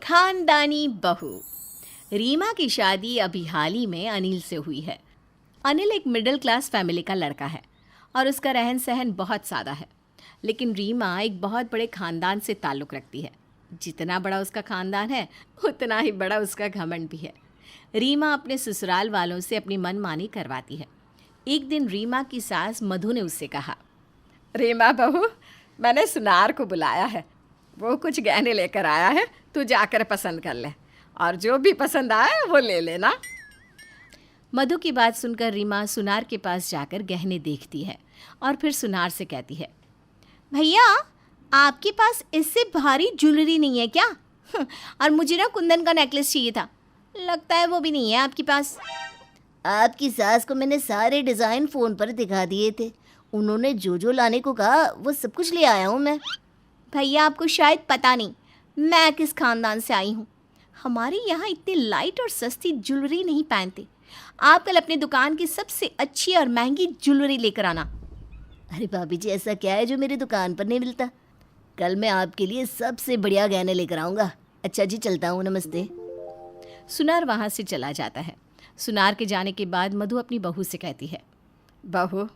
खानदानी बहू। रीमा की शादी अभी हाल ही में अनिल से हुई है। अनिल एक मिडिल क्लास फैमिली का लड़का है और उसका रहन सहन बहुत सादा है। लेकिन रीमा एक बहुत बड़े खानदान से ताल्लुक़ रखती है। जितना बड़ा उसका खानदान है उतना ही बड़ा उसका घमंड भी है। रीमा अपने ससुराल वालों से अपनी मनमानी करवाती है। एक दिन रीमा की सास मधु ने उससे कहा, रीमा बहू, मैंने सुनार को बुलाया है, वो कुछ गहने लेकर आया है, तू जाकर पसंद कर ले और जो भी पसंद आए वो ले लेना। मधु की बात सुनकर रीमा सुनार के पास जाकर गहने देखती है और फिर सुनार से कहती है, भैया आपके पास इससे भारी ज्वेलरी नहीं है क्या? और मुझे ना कुंदन का नेकलेस चाहिए था, लगता है वो भी नहीं है आपके पास। आपकी सास को मैंने सारे डिज़ाइन फ़ोन पर दिखा दिए थे, उन्होंने जो जो लाने को कहा वो सब कुछ ले आया हूँ मैं। भैया आपको शायद पता नहीं मैं किस खानदान से आई हूँ। हमारे यहाँ इतनी लाइट और सस्ती ज्वेलरी नहीं पहनते। आप कल अपनी दुकान की सबसे अच्छी और महंगी ज्वेलरी लेकर आना। अरे भाभी जी, ऐसा क्या है जो मेरी दुकान पर नहीं मिलता? कल मैं आपके लिए सबसे बढ़िया गहने लेकर आऊँगा। अच्छा जी, चलता हूँ, नमस्ते। सुनार वहाँ से चला जाता है। सुनार के जाने के बाद मधु अपनी बहू से कहती है, बहू,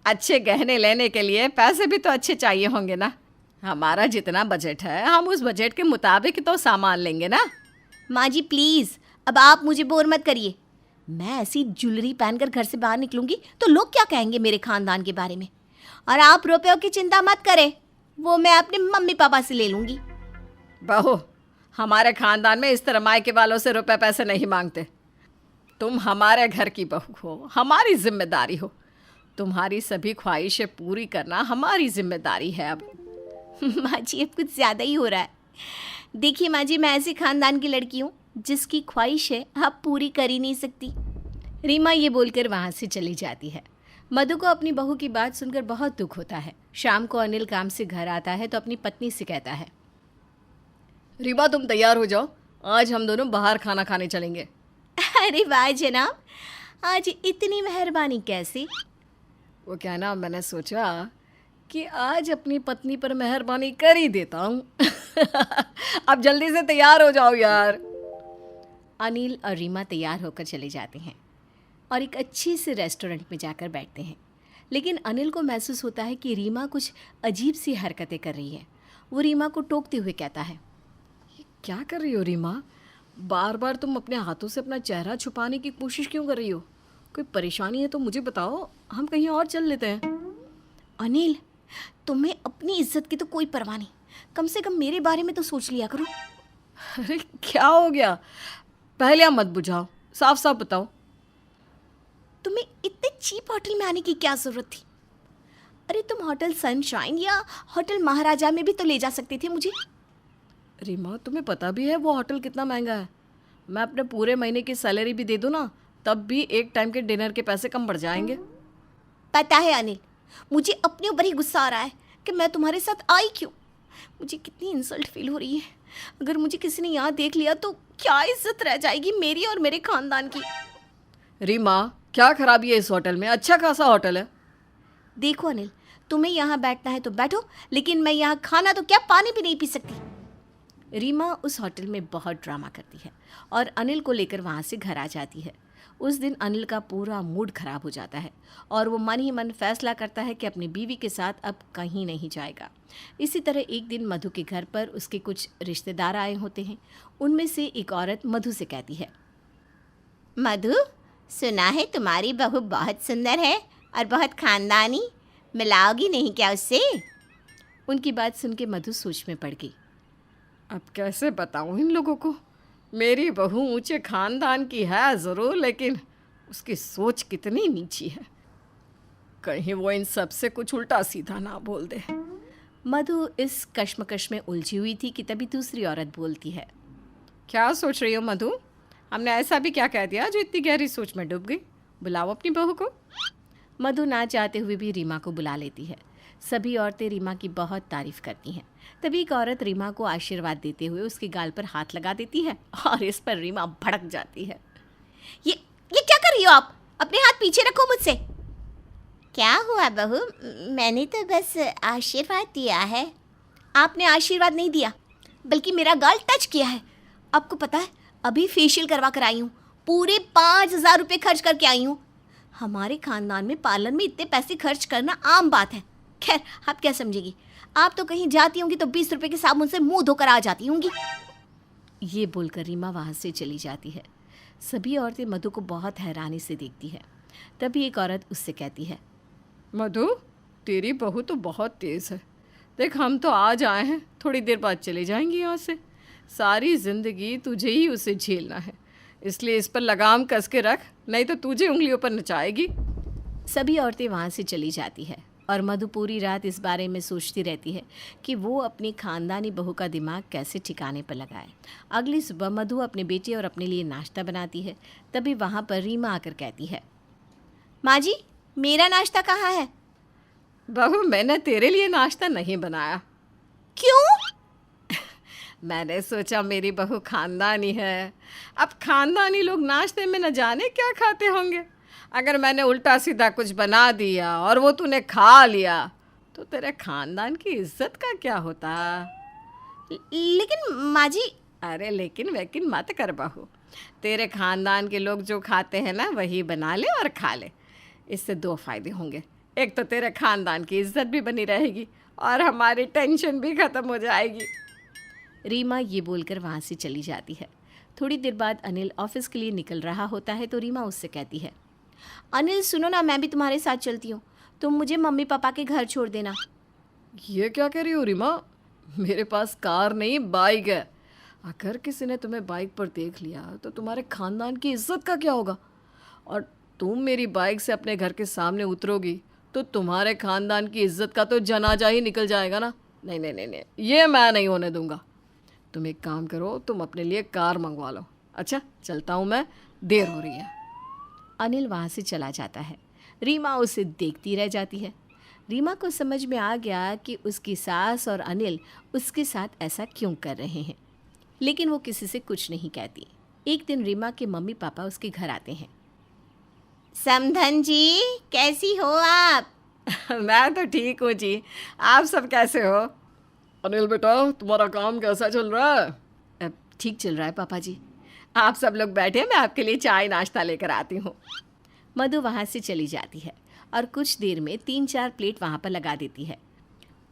अच्छे गहने लेने के लिए पैसे भी तो अच्छे चाहिए होंगे ना। हमारा जितना बजट है हम उस बजट के मुताबिक तो सामान लेंगे ना। माँ जी प्लीज़, अब आप मुझे बोर मत करिए। मैं ऐसी ज्वेलरी पहनकर घर से बाहर निकलूंगी तो लोग क्या कहेंगे मेरे खानदान के बारे में। और आप रुपयों की चिंता मत करें, वो मैं अपने मम्मी पापा से ले लूँगी। बहू, हमारे खानदान में इस तरह मायके वालों से रुपए पैसे नहीं मांगते। तुम हमारे घर की बहू हो, हमारी जिम्मेदारी हो। तुम्हारी सभी ख्वाहिशें पूरी करना हमारी जिम्मेदारी है। अब माँ जी, अब कुछ ज़्यादा ही हो रहा है। देखिए माँ जी, मैं ऐसे खानदान की लड़की हूँ जिसकी ख्वाहिशें आप पूरी कर ही नहीं सकती। रीमा ये बोलकर वहाँ से चली जाती है। मधु को अपनी बहू की बात सुनकर बहुत दुख होता है। शाम को अनिल काम से घर आता है तो अपनी पत्नी से कहता है, रीमा तुम तैयार हो जाओ, आज हम दोनों बाहर खाना खाने चलेंगे। अरे वाह जनाब, आज इतनी मेहरबानी कैसे? वो क्या ना, मैंने सोचा कि आज अपनी पत्नी पर मेहरबानी कर ही देता हूँ। अब जल्दी से तैयार हो जाओ यार। अनिल और रीमा तैयार होकर चले जाते हैं और एक अच्छे से रेस्टोरेंट में जाकर बैठते हैं। लेकिन अनिल को महसूस होता है कि रीमा कुछ अजीब सी हरकतें कर रही है। वो रीमा को टोकते हुए कहता है, ये क्या कर रही हो रीमा? बार बार तुम अपने हाथों से अपना चेहरा छुपाने की कोशिश क्यों कर रही हो? कोई परेशानी है तो मुझे बताओ, हम कहीं और चल लेते हैं। अनिल, तुम्हें अपनी इज्जत की तो कोई परवाह नहीं, कम से कम मेरे बारे में तो सोच लिया करो। अरे क्या हो गया? पहले आप मत बुझाओ, साफ साफ बताओ, तुम्हें इतने चीप होटल में आने की क्या ज़रूरत थी? अरे तुम होटल सनशाइन या होटल महाराजा में भी तो ले जा सकते थे मुझे। रीमा, तुम्हें पता भी है वो होटल कितना महंगा है? मैं अपने पूरे महीने की सैलरी भी दे दूँ ना, तब भी एक टाइम के डिनर के पैसे कम पड़ जाएंगे। पता है अनिल, मुझे अपने ऊपर ही गुस्सा आ रहा है कि मैं तुम्हारे साथ आई क्यों। मुझे कितनी इंसल्ट फील हो रही है। अगर मुझे किसी ने यहाँ देख लिया तो क्या इज्जत रह जाएगी मेरी और मेरे खानदान की। रीमा, क्या खराबी है इस होटल में? अच्छा खासा होटल है। देखो अनिल, तुम्हें यहाँ बैठना है तो बैठो, लेकिन मैं यहाँ खाना तो क्या पानी भी नहीं पी सकती। रीमा उस होटल में बहुत ड्रामा करती है और अनिल को लेकर वहाँ से घर आ जाती है। उस दिन अनिल का पूरा मूड खराब हो जाता है और वो मन ही मन फैसला करता है कि अपनी बीवी के साथ अब कहीं नहीं जाएगा। इसी तरह एक दिन मधु के घर पर उसके कुछ रिश्तेदार आए होते हैं। उनमें से एक औरत मधु से कहती है, मधु, सुना है तुम्हारी बहू बहुत सुंदर है और बहुत खानदानी, मिलाओगी नहीं क्या उससे? उनकी बात सुन के मधु सोच में पड़ गई। अब कैसे बताऊँ इन लोगों को? मेरी बहू ऊंचे खानदान की है ज़रूर, लेकिन उसकी सोच कितनी नीची है। कहीं वो इन सब से कुछ उल्टा सीधा ना बोल दे। मधु इस कश्मकश में उलझी हुई थी कि तभी दूसरी औरत बोलती है, क्या सोच रही हो मधु? हमने ऐसा भी क्या कह दिया जो इतनी गहरी सोच में डूब गई? बुलाओ अपनी बहू को। मधु ना चाहते हुए भी रीमा को बुला लेती है। सभी औरतें रीमा की बहुत तारीफ़ करती हैं। तभी एक औरत रीमा को आशीर्वाद देते हुए उसके गाल पर हाथ लगा देती है और इस पर रीमा भड़क जाती है। ये क्या कर रही हो आप? अपने हाथ पीछे रखो मुझसे। क्या हुआ बहू? मैंने तो बस आशीर्वाद दिया है। आपने आशीर्वाद नहीं दिया, बल्कि मेरा गाल टच किया है आपको पता है अभी फेशियल करवा कर आई हूँ, पूरे 5,000 रुपये खर्च करके आई हूँ। हमारे खानदान में पार्लर में इतने पैसे खर्च करना आम बात है। खैर आप क्या समझेगी, आप तो कहीं जाती होंगी तो 20 रुपये के साबुन से मुंह धोकर आ जाती होंगी। ये बोलकर रीमा वहाँ से चली जाती है। सभी औरतें मधु को बहुत हैरानी से देखती है। तभी एक औरत उससे कहती है, मधु तेरी बहू तो बहुत तेज़ है। देख हम तो आज आए हैं, थोड़ी देर बाद चले जाएंगे यहाँ से। सारी ज़िंदगी तुझे ही उसे झेलना है, इसलिए इस पर लगाम कस के रख, नहीं तो तुझे उंगलियों पर नचाएगी। सभी औरतें वहाँ से चली जाती है और मधु पूरी रात इस बारे में सोचती रहती है कि वो अपनी खानदानी बहू का दिमाग कैसे ठिकाने पर लगाए। अगली सुबह मधु अपने बेटे और अपने लिए नाश्ता बनाती है। तभी वहाँ पर रीमा आकर कहती है, माँ जी मेरा नाश्ता कहाँ है? बहू मैंने तेरे लिए नाश्ता नहीं बनाया। क्यों? मैंने सोचा मेरी बहू खानदानी है, अब खानदानी लोग नाश्ते में न जाने क्या खाते होंगे। अगर मैंने उल्टा सीधा कुछ बना दिया और वो तूने खा लिया तो तेरे खानदान की इज्जत का क्या होता। लेकिन माँ जी। अरे लेकिन वेकिन मत कर बहू, तेरे खानदान के लोग जो खाते हैं ना वही बना ले और खा ले। इससे 2 फायदे होंगे, एक तो तेरे खानदान की इज्जत भी बनी रहेगी और हमारी टेंशन भी ख़त्म हो जाएगी। रीमा ये बोलकर वहाँ से चली जाती है। थोड़ी देर बाद अनिल ऑफिस के लिए निकल रहा होता है तो रीमा उससे कहती है, अनिल सुनो ना, मैं भी तुम्हारे साथ चलती हूँ, तुम मुझे मम्मी पापा के घर छोड़ देना। ये क्या कह रही हो रीमा, मेरे पास कार नहीं बाइक है। अगर किसी ने तुम्हें बाइक पर देख लिया तो तुम्हारे खानदान की इज्जत का क्या होगा। और तुम मेरी बाइक से अपने घर के सामने उतरोगी तो तुम्हारे खानदान की इज्जत का तो जनाजा ही निकल जाएगा ना। नहीं नहीं नहीं नहीं, ये मैं नहीं होने दूंगा। तुम एक काम करो, तुम अपने लिए कार मंगवा लो। अच्छा चलता हूँ मैं, देर हो रही है। अनिल वहाँ से चला जाता है। रीमा उसे देखती रह जाती है। रीमा को समझ में आ गया कि उसकी सास और अनिल उसके साथ ऐसा क्यों कर रहे हैं, लेकिन वो किसी से कुछ नहीं कहती। एक दिन रीमा के मम्मी पापा उसके घर आते हैं। समधन जी कैसी हो आप? मैं तो ठीक हूँ जी, आप सब कैसे हो? अनिल बेटा तुम्हारा काम कैसा चल रहा है? ठीक चल रहा है पापा जी। आप सब लोग बैठे, मैं आपके लिए चाय नाश्ता लेकर आती हूँ। मधु वहाँ से चली जाती है और कुछ देर में 3-4 प्लेट वहाँ पर लगा देती है।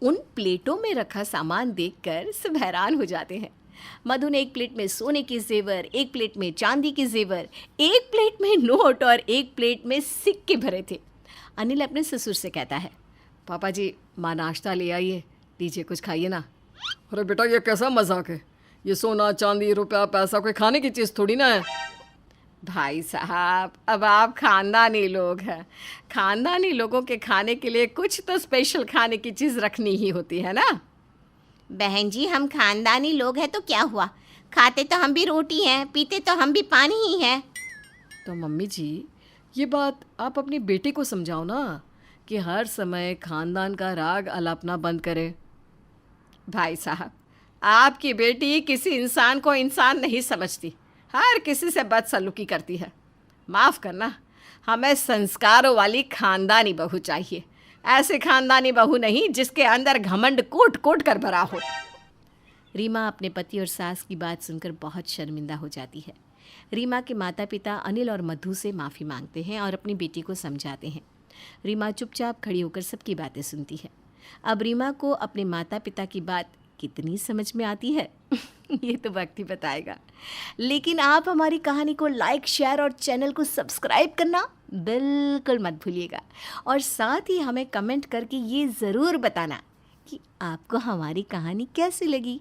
उन प्लेटों में रखा सामान देखकर सब हैरान हो जाते हैं। मधु ने एक प्लेट में सोने के जेवर, एक प्लेट में चांदी के जेवर, एक प्लेट में नोट और एक प्लेट में सिक्के भरे थे। अनिल अपने ससुर से कहता है, पापा जी माँ नाश्ता ले आइए, लीजिए कुछ खाइए ना। अरे बेटा ये कैसा मजाक है, ये सोना चांदी रुपया पैसा कोई खाने की चीज़ थोड़ी ना है। भाई साहब अब आप खानदानी लोग हैं, खानदानी लोगों के खाने के लिए कुछ तो स्पेशल खाने की चीज़ रखनी ही होती है ना। बहन जी हम खानदानी लोग हैं तो क्या हुआ, खाते तो हम भी रोटी हैं, पीते तो हम भी पानी ही हैं। तो मम्मी जी ये बात आप अपनी बेटी को समझाओ ना कि हर समय खानदान का राग अलापना बंद करे। भाई साहब आपकी बेटी किसी इंसान को इंसान नहीं समझती, हर किसी से बदसलूकी करती है। माफ़ करना, हमें संस्कारों वाली खानदानी बहू चाहिए, ऐसे खानदानी बहू नहीं जिसके अंदर घमंड कोट कोट कर भरा हो। रीमा अपने पति और सास की बात सुनकर बहुत शर्मिंदा हो जाती है। रीमा के माता पिता अनिल और मधु से माफ़ी मांगते हैं और अपनी बेटी को समझाते हैं। रीमा चुपचाप खड़ी होकर सबकी बातें सुनती है। अब रीमा को अपने माता पिता की बात कितनी समझ में आती है ये तो वक्त ही बताएगा। लेकिन आप हमारी कहानी को लाइक, शेयर और चैनल को सब्सक्राइब करना बिल्कुल मत भूलिएगा और साथ ही हमें कमेंट करके ये ज़रूर बताना कि आपको हमारी कहानी कैसी लगी।